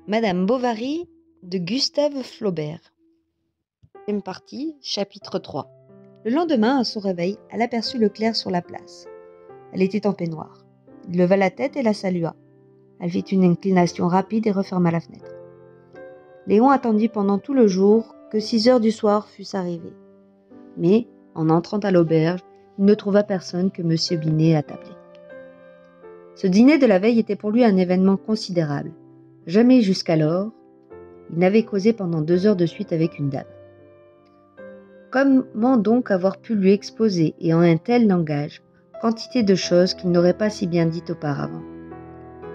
Madame Bovary de Gustave Flaubert. Deuxième partie, chapitre 3. Le lendemain, à son réveil, elle aperçut Leclerc sur la place. Elle était en peignoir. Il leva la tête et la salua. Elle fit une inclination rapide et referma la fenêtre. Léon attendit pendant tout le jour que 6 heures du soir fussent arrivées. Mais, en entrant à l'auberge, il ne trouva personne que M. Binet attabler. Ce dîner de la veille était pour lui un événement considérable. Jamais jusqu'alors, il n'avait causé pendant 2 heures de suite avec une dame. Comment donc avoir pu lui exposer, et en un tel langage, quantité de choses qu'il n'aurait pas si bien dites auparavant?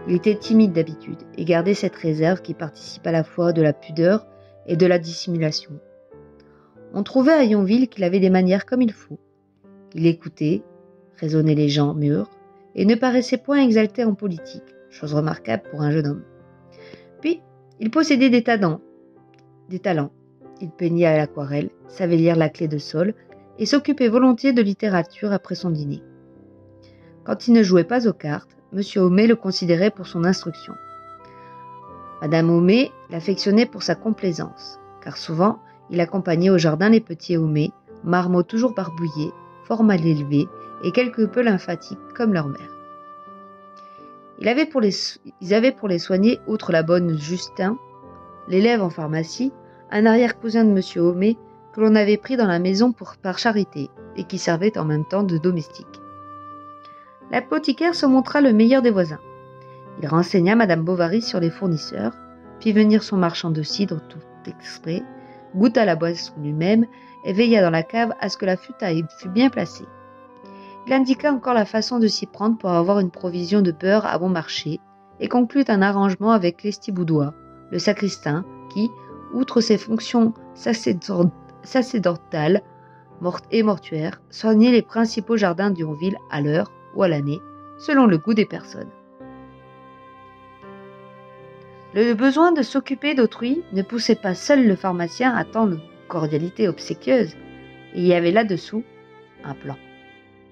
Il était timide d'habitude, et gardait cette réserve qui participe à la fois de la pudeur et de la dissimulation. On trouvait à Yonville qu'il avait des manières comme il faut. Il écoutait, raisonnait les gens mûrs, et ne paraissait point exalté en politique, chose remarquable pour un jeune homme. Puis, il possédait des talents. Il peignait à l'aquarelle, savait lire la clé de sol, et s'occupait volontiers de littérature après son dîner. Quand il ne jouait pas aux cartes, M. Homais le considérait pour son instruction. Madame Homais l'affectionnait pour sa complaisance, car souvent il accompagnait au jardin les petits Homais, marmots toujours barbouillés, fort mal élevés et quelque peu lymphatiques comme leur mère. Ils avaient pour les soigner, outre la bonne Justin, l'élève en pharmacie, un arrière-cousin de M. Homais que l'on avait pris dans la maison par charité et qui servait en même temps de domestique. L'apothicaire se montra le meilleur des voisins. Il renseigna Madame Bovary sur les fournisseurs, fit venir son marchand de cidre tout exprès, goûta la boisson lui-même et veilla dans la cave à ce que la futaille fût bien placée. Il indiqua encore la façon de s'y prendre pour avoir une provision de beurre à bon marché et conclut un arrangement avec Lestiboudois, le sacristain, qui, outre ses fonctions sacerdotales et mortuaires, soignait les principaux jardins d'Yonville à l'heure ou à l'année, selon le goût des personnes. Le besoin de s'occuper d'autrui ne poussait pas seul le pharmacien à tant de cordialité obséquieuse, et il y avait là-dessous un plan.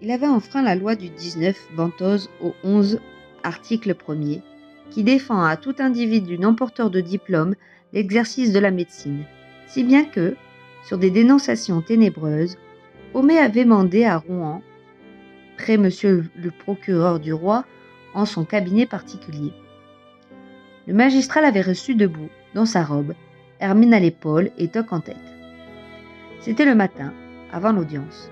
Il avait enfreint la loi du 19 Ventose au 11, article 1er, qui défend à tout individu non porteur de diplôme l'exercice de la médecine, si bien que, sur des dénonciations ténébreuses, Homais avait mandé à Rouen, près monsieur le procureur du roi, en son cabinet particulier. Le magistrat l'avait reçu debout, dans sa robe, hermine à l'épaule et toque en tête. C'était le matin, avant l'audience.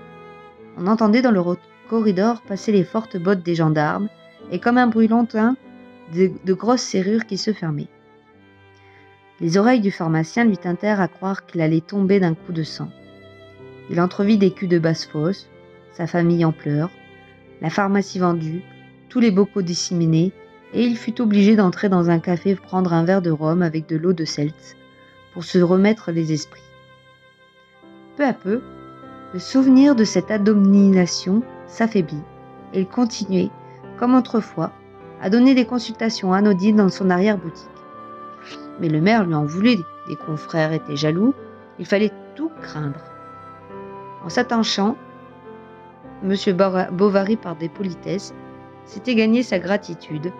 On entendait dans le corridor passer les fortes bottes des gendarmes et comme un bruit lointain, de grosses serrures qui se fermaient. Les oreilles du pharmacien lui tintèrent à croire qu'il allait tomber d'un coup de sang. Il entrevit des culs de basse-fosse, sa famille en pleurs, la pharmacie vendue, tous les bocaux disséminés, et il fut obligé d'entrer dans un café prendre un verre de rhum avec de l'eau de seltz pour se remettre les esprits. Peu à peu, le souvenir de cette abomination s'affaiblit, et il continuait, comme autrefois, à donner des consultations anodines dans son arrière-boutique. Mais le maire lui en voulait, des confrères étaient jaloux, il fallait tout craindre. En s'attachant, M. Bovary par des politesses, s'était gagné sa gratitude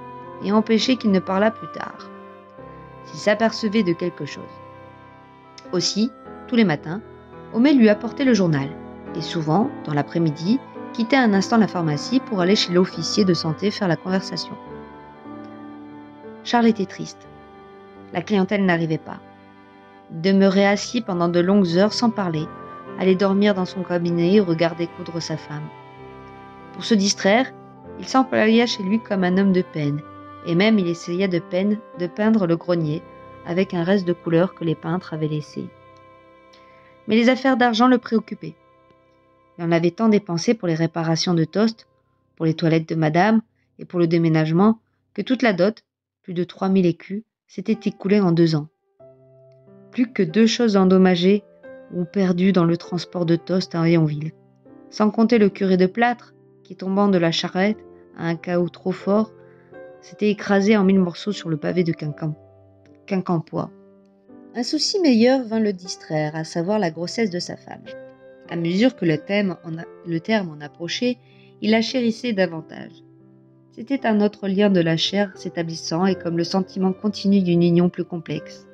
et empêché qu'il ne parlât plus tard, s'il s'apercevait de quelque chose. Aussi, tous les matins, Homais lui apportait le journal, et souvent, dans l'après-midi, quittait un instant la pharmacie pour aller chez l'officier de santé faire la conversation. Charles était triste. La clientèle n'arrivait pas. Il demeurait assis pendant de longues heures sans parler, allait dormir dans son cabinet et regarder coudre sa femme. Pour se distraire, il s'employa chez lui comme un homme de peine, et même il essaya de peindre le grenier avec un reste de couleur que les peintres avaient laissé. Mais les affaires d'argent le préoccupaient. Il en avait tant dépensé pour les réparations de Tostes, pour les toilettes de madame et pour le déménagement, que toute la dot, plus de 3000 écus, s'était écoulée en 2 ans. Plus que 2 choses endommagées ou perdues dans le transport de Tostes à Yonville, sans compter le curé de plâtre, qui tombant de la charrette à un chaos trop fort, s'était écrasé en 1000 morceaux sur le pavé de Quincampoix. Un souci meilleur vint le distraire, à savoir la grossesse de sa femme. À mesure que le terme en approchait, il la chérissait davantage. C'était un autre lien de la chair s'établissant et comme le sentiment continu d'une union plus complexe.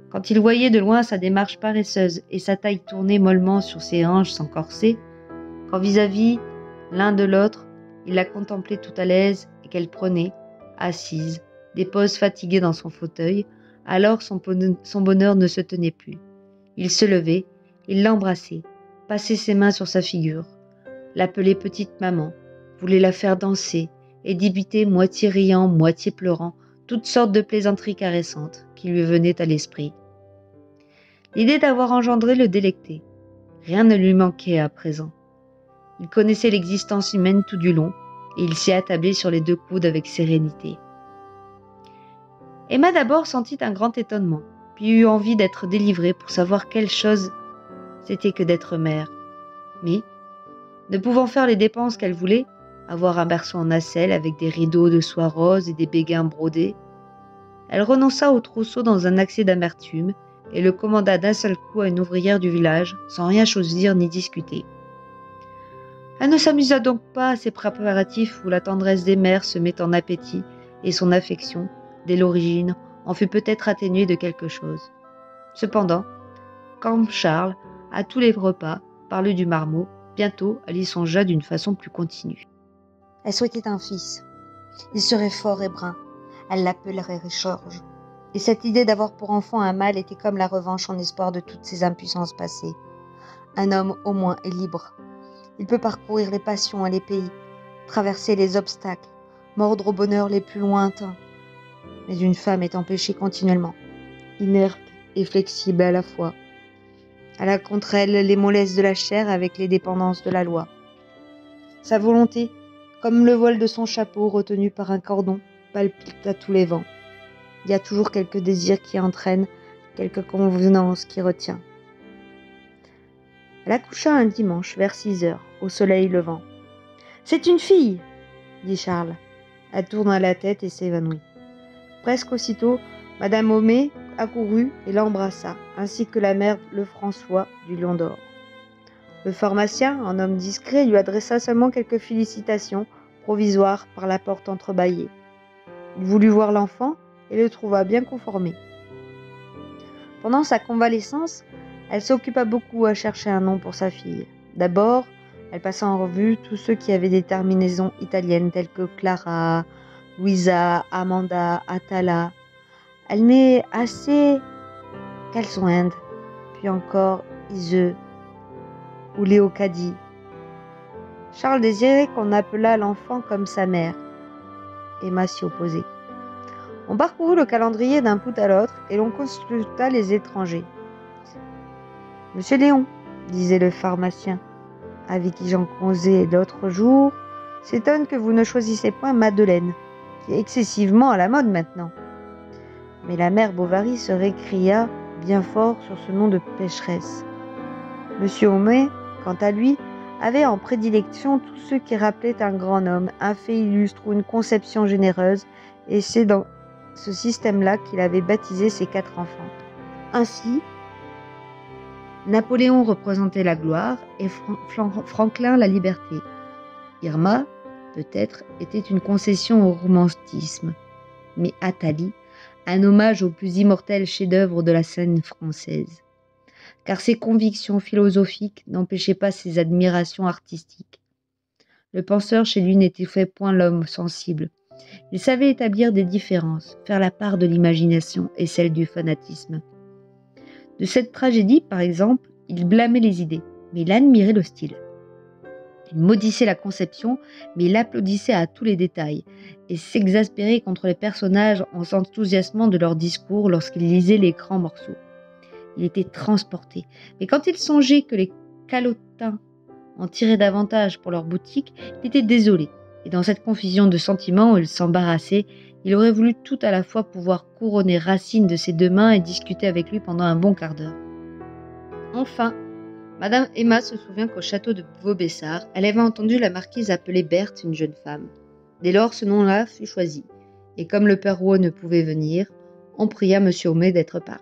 Quand il voyait de loin sa démarche paresseuse et sa taille tournée mollement sur ses hanches sans corset, quand vis-à-vis l'un de l'autre, il la contemplait tout à l'aise et qu'elle prenait, assise, des poses fatiguées dans son fauteuil, alors son bonheur ne se tenait plus. Il se levait, il l'embrassait, passait ses mains sur sa figure, l'appelait petite maman, voulait la faire danser et débitait moitié riant, moitié pleurant, toutes sortes de plaisanteries caressantes qui lui venaient à l'esprit. L'idée d'avoir engendré le délectait. Rien ne lui manquait à présent. Il connaissait l'existence humaine tout du long, et il s'y attablait sur les deux coudes avec sérénité. Emma d'abord sentit un grand étonnement, puis eut envie d'être délivrée pour savoir quelle chose c'était que d'être mère. Mais, ne pouvant faire les dépenses qu'elle voulait, avoir un berceau en nacelle avec des rideaux de soie rose et des béguins brodés, elle renonça au trousseau dans un accès d'amertume et le commanda d'un seul coup à une ouvrière du village, sans rien choisir ni discuter. Elle ne s'amusa donc pas à ces préparatifs où la tendresse des mères se met en appétit et son affection, dès l'origine, en fut peut-être atténuée de quelque chose. Cependant, comme Charles, à tous les repas, parlait du marmot, bientôt elle y songea d'une façon plus continue. Elle souhaitait un fils. Il serait fort et brun. Elle l'appellerait Georges. Et cette idée d'avoir pour enfant un mâle était comme la revanche en espoir de toutes ses impuissances passées. Un homme, au moins, est libre. Il peut parcourir les passions et les pays, traverser les obstacles, mordre au bonheur les plus lointains. Mais une femme est empêchée continuellement, inerte et flexible à la fois. Elle a contre elle les mollesses de la chair avec les dépendances de la loi. Sa volonté, comme le voile de son chapeau retenu par un cordon, palpite à tous les vents. Il y a toujours quelque désir qui entraîne, quelque convenance qui retient. Elle accoucha un dimanche vers 6 heures, au soleil levant. « C'est une fille !» dit Charles. Elle tourna la tête et s'évanouit. Presque aussitôt, Madame Homais accourut et l'embrassa, ainsi que la mère Lefrançois du Lion d'Or. Le pharmacien, un homme discret, lui adressa seulement quelques félicitations provisoires par la porte entrebâillée. Il voulut voir l'enfant et le trouva bien conformé. Pendant sa convalescence, elle s'occupa beaucoup à chercher un nom pour sa fille. D'abord, elle passa en revue tous ceux qui avaient des terminaisons italiennes telles que Clara, Louisa, Amanda, Atala. Elle met assez Calsoinde, puis encore Iseux ou Léocadie. Charles désirait qu'on appelât l'enfant comme sa mère. Emma s'y opposait. On parcourut le calendrier d'un bout à l'autre et l'on consulta les étrangers. « Monsieur Léon, disait le pharmacien, avec qui j'en causais l'autre jour, s'étonne que vous ne choisissez point Madeleine, qui est excessivement à la mode maintenant. » Mais la mère Bovary se récria bien fort sur ce nom de pécheresse. Monsieur Homais, quant à lui, avait en prédilection tous ceux qui rappelaient un grand homme, un fait illustre ou une conception généreuse, et c'est dans ce système-là qu'il avait baptisé ses 4 enfants. Ainsi, Napoléon représentait la gloire et Franklin la liberté. Irma, peut-être, était une concession au romantisme, mais Athalie, un hommage au plus immortel chef-d'œuvre de la scène française. Car ses convictions philosophiques n'empêchaient pas ses admirations artistiques. Le penseur chez lui n'étouffait point l'homme sensible. Il savait établir des différences, faire la part de l'imagination et celle du fanatisme. De cette tragédie, par exemple, il blâmait les idées, mais il admirait le style. Il maudissait la conception, mais il applaudissait à tous les détails, et s'exaspérait contre les personnages en s'enthousiasmant de leurs discours lorsqu'il lisait les grands morceaux. Il était transporté, mais quand il songeait que les calotins en tiraient davantage pour leur boutique, il était désolé. Et dans cette confusion de sentiments où il s'embarrassait, il aurait voulu tout à la fois pouvoir couronner Racine de ses 2 mains et discuter avec lui pendant un bon quart d'heure. Enfin, Madame Emma se souvient qu'au château de Vaubyessard, elle avait entendu la marquise appeler Berthe une jeune femme. Dès lors, ce nom-là fut choisi. Et comme le père Rouault ne pouvait venir, on pria M. Homais d'être parrain.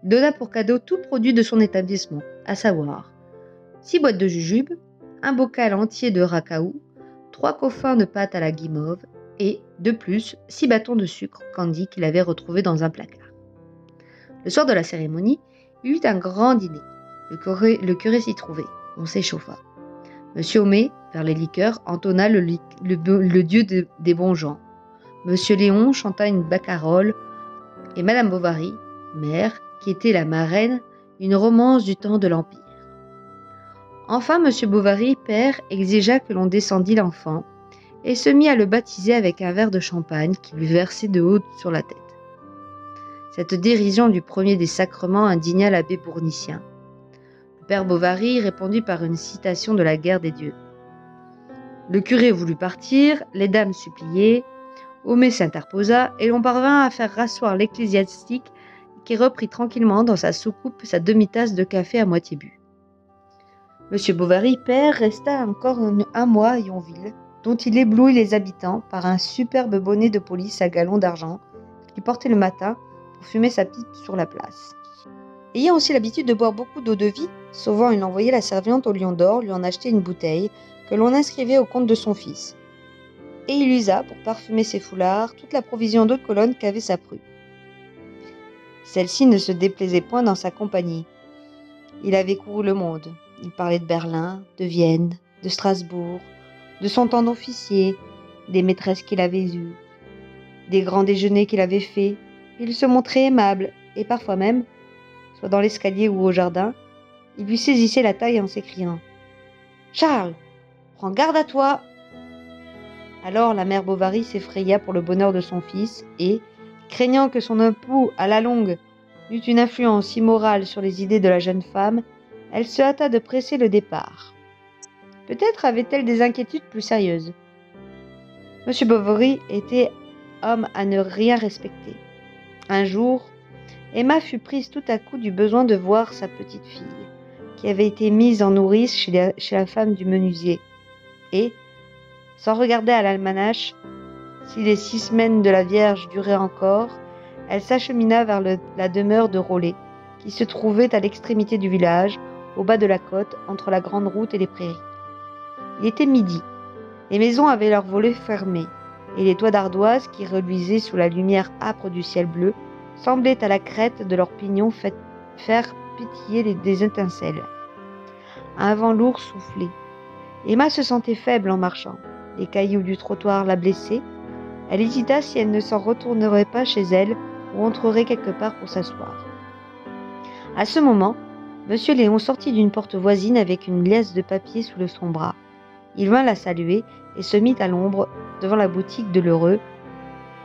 Il donna pour cadeau tout produit de son établissement, à savoir 6 boîtes de jujubes, un bocal entier de racaou, 3 coffins de pâte à la guimauve et, de plus, 6 bâtons de sucre candy qu'il avait retrouvés dans un placard. Le soir de la cérémonie, il y eut un grand dîner. Le curé s'y trouvait. On s'échauffa. Monsieur Homais, vers les liqueurs, entonna le Dieu des bons gens. Monsieur Léon chanta une bacarole et Madame Bovary, mère, qui était la marraine, une romance du temps de l'Empire. Enfin, Monsieur Bovary, père, exigea que l'on descendît l'enfant et se mit à le baptiser avec un verre de champagne qu'il lui versait de haut sur la tête. Cette dérision du premier des sacrements indigna l'abbé Bournicien. Le père Bovary répondit par une citation de la guerre des dieux. Le curé voulut partir, les dames suppliaient, Homais s'interposa et l'on parvint à faire rasseoir l'ecclésiastique qui reprit tranquillement dans sa soucoupe sa demi-tasse de café à moitié bu. Monsieur Bovary, père, resta encore un mois à Yonville, dont il éblouit les habitants par un superbe bonnet de police à galons d'argent qu'il portait le matin pour fumer sa pipe sur la place. Ayant aussi l'habitude de boire beaucoup d'eau-de-vie, souvent il envoyait la servante au Lion d'Or lui en acheter une bouteille que l'on inscrivait au compte de son fils. Et il usa, pour parfumer ses foulards, toute la provision d'eau de Cologne qu'avait sa pru. Celle-ci ne se déplaisait point dans sa compagnie. Il avait couru le monde. Il parlait de Berlin, de Vienne, de Strasbourg, de son temps d'officier, des maîtresses qu'il avait eues, des grands déjeuners qu'il avait faits. Il se montrait aimable, et parfois même, soit dans l'escalier ou au jardin, il lui saisissait la taille en s'écriant « Charles, prends garde à toi !» Alors la mère Bovary s'effraya pour le bonheur de son fils et, craignant que son époux, à la longue, eût une influence immorale sur les idées de la jeune femme, elle se hâta de presser le départ. Peut-être avait-elle des inquiétudes plus sérieuses. M. Bovary était homme à ne rien respecter. Un jour, Emma fut prise tout à coup du besoin de voir sa petite fille, qui avait été mise en nourrice chez la femme du menuisier, et, sans regarder à l'almanach, si les 6 semaines de la Vierge duraient encore, elle s'achemina vers la demeure de Rollet, qui se trouvait à l'extrémité du village, au bas de la côte, entre la grande route et les prairies. Il était midi. Les maisons avaient leurs volets fermés, et les toits d'ardoise qui reluisaient sous la lumière âpre du ciel bleu semblaient à la crête de leurs pignons faire pétiller des étincelles. Un vent lourd soufflait. Emma se sentait faible en marchant. Les cailloux du trottoir la blessaient. Elle hésita si elle ne s'en retournerait pas chez elle ou entrerait quelque part pour s'asseoir. À ce moment, M. Léon sortit d'une porte voisine avec une liasse de papier sous son bras. Il vint la saluer et se mit à l'ombre devant la boutique de l'Heureux,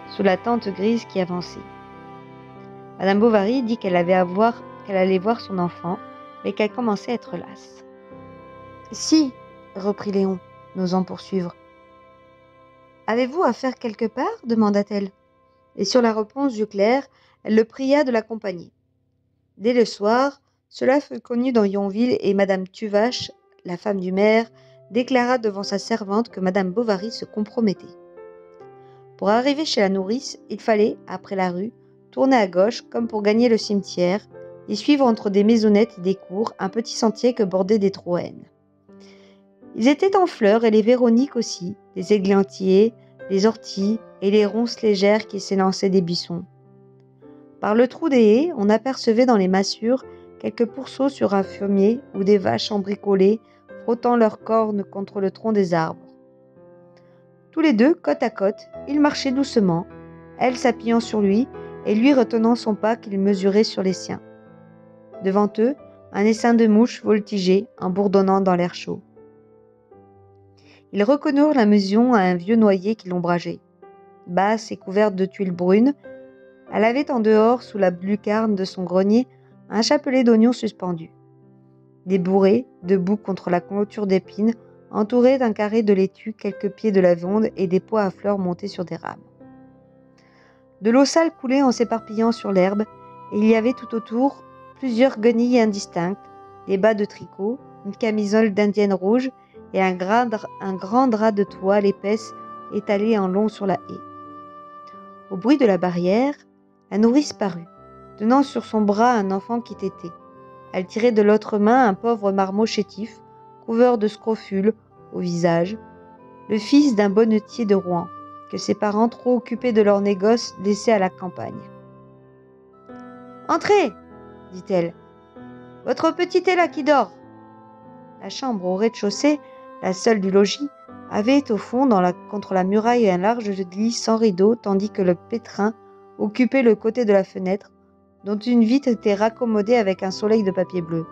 sous la tente grise qui avançait. Madame Bovary dit qu'elle allait voir son enfant, mais qu'elle commençait à être lasse. « Si, reprit Léon, n'osant poursuivre. « Avez-vous à faire quelque part ?» demanda-t-elle. Et sur la réponse du clerc, elle le pria de l'accompagner. Dès le soir, cela fut connu dans Yonville et Madame Tuvache, la femme du maire, déclara devant sa servante que Madame Bovary se compromettait. Pour arriver chez la nourrice, il fallait, après la rue, tourner à gauche comme pour gagner le cimetière et suivre entre des maisonnettes et des cours un petit sentier que bordaient des troènes. Ils étaient en fleurs et les véroniques aussi, les églantiers, les orties et les ronces légères qui s'élançaient des buissons. Par le trou des haies, on apercevait dans les massures quelques pourceaux sur un fumier ou des vaches embricolées frottant leurs cornes contre le tronc des arbres. Tous les deux, côte à côte, ils marchaient doucement, elle s'appuyant sur lui et lui retenant son pas qu'il mesurait sur les siens. Devant eux, un essaim de mouches voltigeait en bourdonnant dans l'air chaud. Ils reconnurent la maison à un vieux noyer qui l'ombrageait. Basse et couverte de tuiles brunes, elle avait en dehors, sous la lucarne de son grenier, un chapelet d'oignons suspendus. Des bourrées, debout contre la clôture d'épines, entouraient d'un carré de laitue quelques pieds de lavande et des pots à fleurs montés sur des rames. De l'eau sale coulait en s'éparpillant sur l'herbe, et il y avait tout autour plusieurs guenilles indistinctes, des bas de tricot, une camisole d'indienne rouge et un grand drap de toile épaisse étalé en long sur la haie. Au bruit de la barrière, la nourrice parut, tenant sur son bras un enfant qui tétait. Elle tirait de l'autre main un pauvre marmot chétif, couvert de scrofules au visage. le fils d'un bonnetier de Rouen, que ses parents, trop occupés de leur négoce, laissaient à la campagne. « Entrez !» dit-elle. « Votre petit est là qui dort. » La chambre au rez-de-chaussée, la seule du logis, avait au fond, contre la muraille, un large lit sans rideau, tandis que le pétrin occupait le côté de la fenêtre, dont une vitre était raccommodée avec un soleil de papier bleu.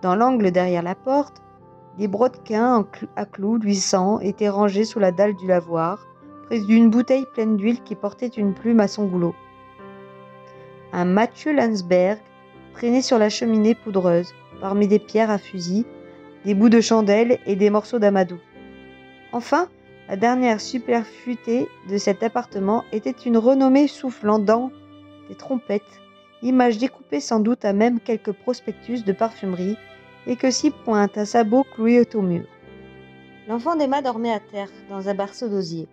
Dans l'angle derrière la porte, des brodequins à clous luisants étaient rangés sous la dalle du lavoir, près d'une bouteille pleine d'huile qui portait une plume à son goulot. Un Mathieu Landsberg traînait sur la cheminée poudreuse, parmi des pierres à fusil, des bouts de chandelle et des morceaux d'amadou. Enfin, la dernière superfluité de cet appartement était une renommée soufflant dans des trompettes, images découpées sans doute à même quelques prospectus de parfumerie, et que six pointes à sabots cloués au mur. L'enfant d'Emma dormait à terre, dans un berceau d'osier.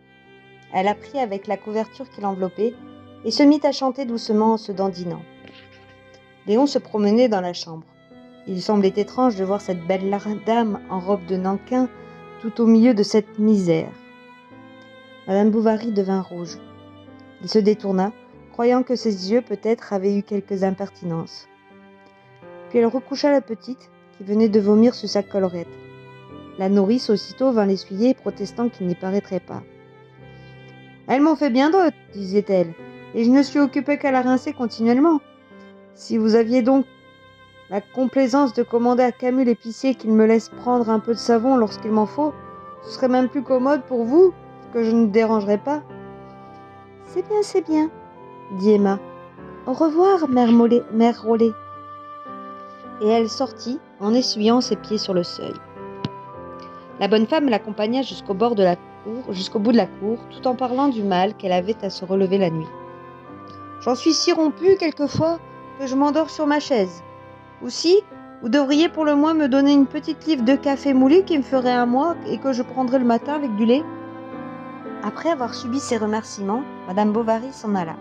Elle apprit avec la couverture qui l'enveloppait, et se mit à chanter doucement en se dandinant. Léon se promenait dans la chambre. Il semblait étrange de voir cette belle dame en robe de nankin tout au milieu de cette misère. Madame Bovary devint rouge. Il se détourna, croyant que ses yeux peut-être avaient eu quelques impertinences. Puis elle recoucha la petite, qui venait de vomir sur sa collerette. La nourrice aussitôt vint l'essuyer, protestant qu'il n'y paraîtrait pas. « Elles m'ont fait bien d'autres, disait-elle, et je ne suis occupée qu'à la rincer continuellement. Si vous aviez donc la complaisance de commander à Camus l'épicier qu'il me laisse prendre un peu de savon lorsqu'il m'en faut, ce serait même plus commode pour vous, que je ne dérangerais pas. »« C'est bien, dit Emma. Au revoir, mère Rollet. » Et elle sortit en essuyant ses pieds sur le seuil. La bonne femme l'accompagna jusqu'au bout de la cour, tout en parlant du mal qu'elle avait à se relever la nuit. « J'en suis si rompue quelquefois que je m'endors sur ma chaise. Aussi, vous devriez pour le moins me donner une petite livre de café moulu qui me ferait un mois et que je prendrais le matin avec du lait. » Après avoir subi ces remerciements, Madame Bovary s'en alla.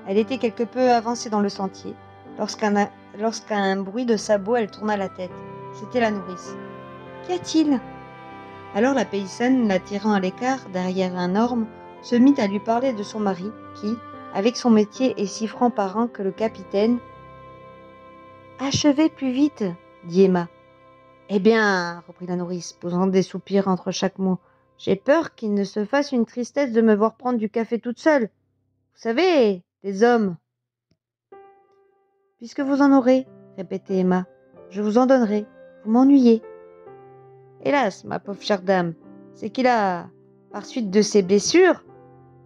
Elle était quelque peu avancée dans le sentier, lorsqu'à un bruit de sabots, elle tourna la tête. C'était la nourrice. « Qu'y a-t-il » Alors la paysanne, la tirant à l'écart derrière un orme, se mit à lui parler de son mari, qui, avec son métier et 6 francs par an que le capitaine... « Achevez plus vite, dit Emma. « Eh bien, reprit la nourrice, posant des soupirs entre chaque mot, j'ai peur qu'il ne se fasse une tristesse de me voir prendre du café toute seule. Vous savez, les hommes. » « Puisque vous en aurez, répétait Emma, je vous en donnerai. Vous m'ennuyez. » « Hélas, ma pauvre chère dame, c'est qu'il a, par suite de ses blessures,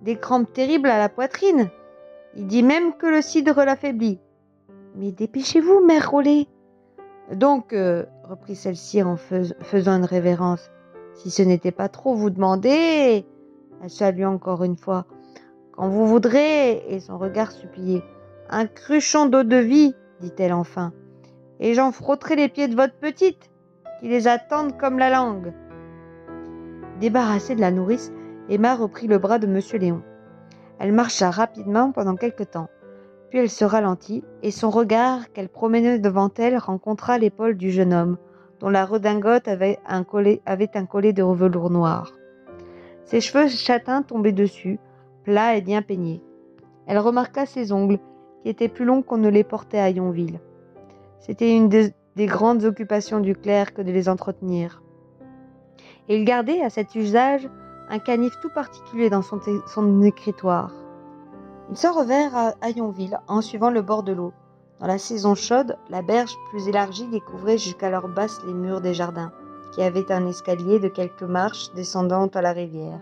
des crampes terribles à la poitrine. Il dit même que le cidre l'affaiblit. »« Mais dépêchez-vous, mère Rollet. »« Donc, reprit celle-ci en faisant une révérence, si ce n'était pas trop vous demander, elle salua encore une fois, quand vous voudrez, et son regard suppliait, un cruchon d'eau de vie, dit-elle enfin, et j'en frotterai les pieds de votre petite, qui les attendent comme la langue. » Débarrassée de la nourrice, Emma reprit le bras de monsieur Léon. Elle marcha rapidement pendant quelque temps, puis elle se ralentit, et son regard, qu'elle promenait devant elle, rencontra l'épaule du jeune homme, dont la redingote avait un collet de velours noir. Ses cheveux châtains tombaient dessus, plats et bien peignés. Elle remarqua ses ongles, qui étaient plus longs qu'on ne les portait à Yonville. C'était une des grandes occupations du clerc que de les entretenir. Et il gardait, à cet usage, un canif tout particulier dans son écritoire. Ils s'en revinrent à Yonville, en suivant le bord de l'eau. Dans la saison chaude, la berge plus élargie découvrait jusqu'à leur base les murs des jardins, qui avaient un escalier de quelques marches descendant à la rivière.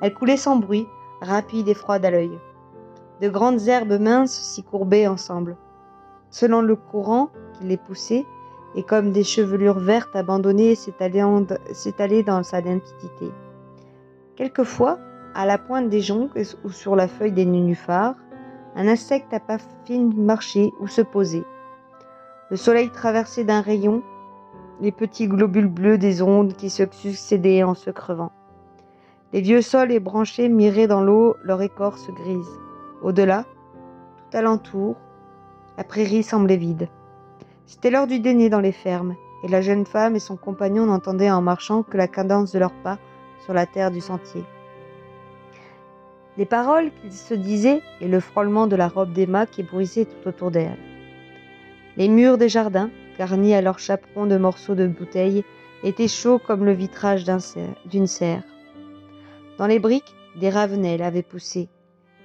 Elle coulait sans bruit, rapide et froide à l'œil. De grandes herbes minces s'y courbaient ensemble, selon le courant qui les poussait, et comme des chevelures vertes abandonnées s'étalaient dans sa limpidité. Quelquefois, à la pointe des joncs ou sur la feuille des nénuphars, un insecte à pas fines marchait ou se posait. Le soleil traversait d'un rayon les petits globules bleus des ondes qui se succédaient en se crevant. Les vieux sols ébranchés miraient dans l'eau leur écorce grise. Au-delà, tout alentour, la prairie semblait vide. C'était l'heure du dîner dans les fermes, et la jeune femme et son compagnon n'entendaient en marchant que la cadence de leurs pas sur la terre du sentier. Les paroles qu'ils se disaient et le frôlement de la robe d'Emma qui bruissait tout autour d'elle. Les murs des jardins, garnis à leur chaperon de morceaux de bouteilles, étaient chauds comme le vitrage d'une serre. Dans les briques, des ravenelles avaient poussé,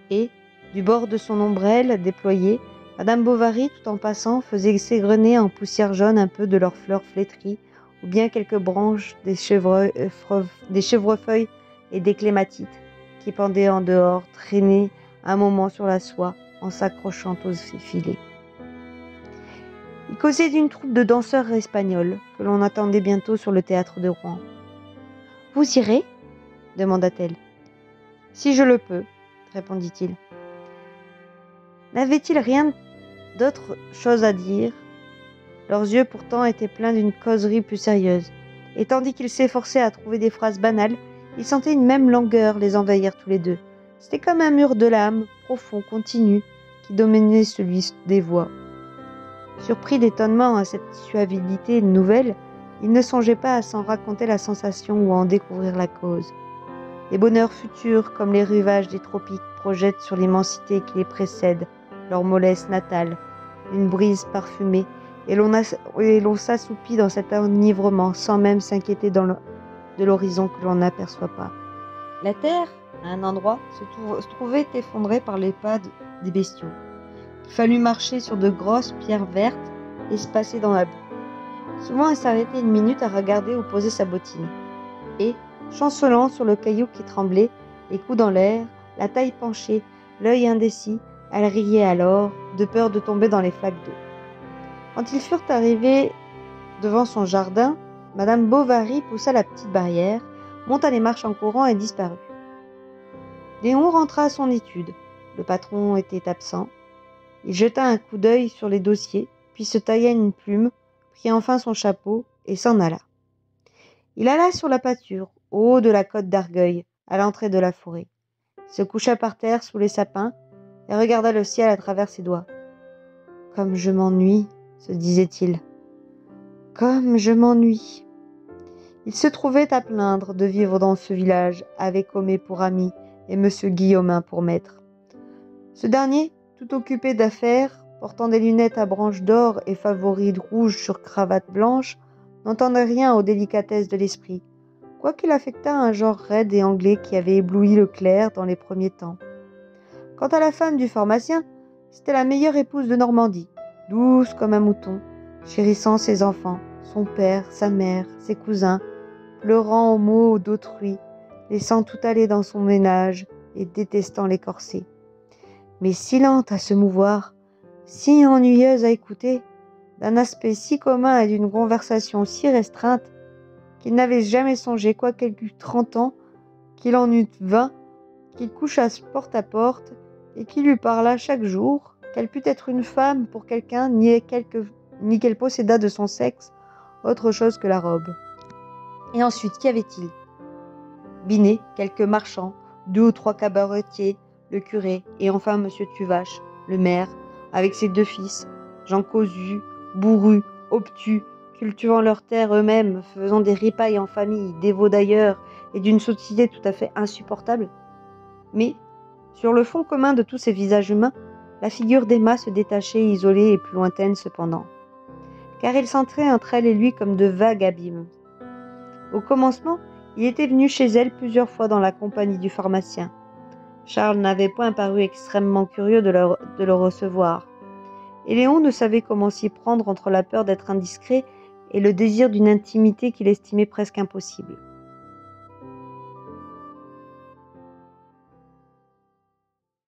et, du bord de son ombrelle déployée, Madame Bovary, tout en passant, faisait s'égrener en poussière jaune un peu de leurs fleurs flétries, ou bien quelques branches des chevrefeuilles et des clématites, qui pendaient en dehors, traînées un moment sur la soie, en s'accrochant aux filets. Il causait d'une troupe de danseurs espagnols, que l'on attendait bientôt sur le théâtre de Rouen. « Vous irez » demanda-t-elle. « Si je le peux, » répondit-il. N'avait-il rien d'autre chose à dire? Leurs yeux pourtant étaient pleins d'une causerie plus sérieuse, et tandis qu'ils s'efforçaient à trouver des phrases banales, ils sentaient une même langueur les envahir tous les deux. C'était comme un mur de l'âme, profond, continu, qui dominait celui des voix. Surpris d'étonnement à cette suavité nouvelle, il ne songeait pas à s'en raconter la sensation ou à en découvrir la cause. Les bonheurs futurs, comme les rivages des tropiques, projettent sur l'immensité qui les précède leur mollesse natale, une brise parfumée, et l'on s'assoupit dans cet enivrement sans même s'inquiéter de l'horizon que l'on n'aperçoit pas. La terre, à un endroit, se trouvait effondrée par les pas des bestiaux. Il fallut marcher sur de grosses pierres vertes espacées dans la boue. Souvent, elle s'arrêtait une minute à regarder où posait sa bottine. Et, chancelant sur le caillou qui tremblait, les coudes dans l'air, la taille penchée, l'œil indécis, elle riait alors, de peur de tomber dans les flaques d'eau. Quand ils furent arrivés devant son jardin, Madame Bovary poussa la petite barrière, monta les marches en courant et disparut. Léon rentra à son étude. Le patron était absent. Il jeta un coup d'œil sur les dossiers, puis se tailla une plume, prit enfin son chapeau et s'en alla. Il alla sur la pâture, au haut de la côte d'Argueil, à l'entrée de la forêt. Il se coucha par terre sous les sapins et regarda le ciel à travers ses doigts. « Comme je m'ennuie », se disait-il. « Comme je m'ennuie ». Il se trouvait à plaindre de vivre dans ce village, avec Homais pour ami et monsieur Guillaumin pour maître. Ce dernier, tout occupé d'affaires, portant des lunettes à branches d'or et favoris rouges sur cravate blanche, n'entendait rien aux délicatesses de l'esprit, quoiqu'il affectât un genre raide et anglais qui avait ébloui le clerc dans les premiers temps. Quant à la femme du pharmacien, c'était la meilleure épouse de Normandie, douce comme un mouton, chérissant ses enfants, son père, sa mère, ses cousins, pleurant aux maux d'autrui, laissant tout aller dans son ménage et détestant les corsets. Mais si lente à se mouvoir, si ennuyeuse à écouter, d'un aspect si commun et d'une conversation si restreinte, qu'il n'avait jamais songé, quoiqu'il eût 30 ans, qu'il en eût 20, qu'il couchât porte à porte, et qu'il lui parlât chaque jour, qu'elle pût être une femme pour quelqu'un, ni qu'elle possédât de son sexe autre chose que la robe. Et ensuite, qu'y avait-il? Binet, quelques marchands, 2 ou 3 cabaretiers, le curé, et enfin M. Tuvache, le maire, avec ses 2 fils, gens cosus, bourrus, obtus, cultivant leurs terres eux-mêmes, faisant des ripailles en famille, dévots d'ailleurs, et d'une sottité tout à fait insupportable. Mais, sur le fond commun de tous ces visages humains, la figure d'Emma se détachait isolée et plus lointaine cependant, car il s'entrait entre elle et lui comme de vagues abîmes. Au commencement, il était venu chez elle plusieurs fois dans la compagnie du pharmacien. Charles n'avait point paru extrêmement curieux de le recevoir, et Léon ne savait comment s'y prendre entre la peur d'être indiscret et le désir d'une intimité qu'il estimait presque impossible.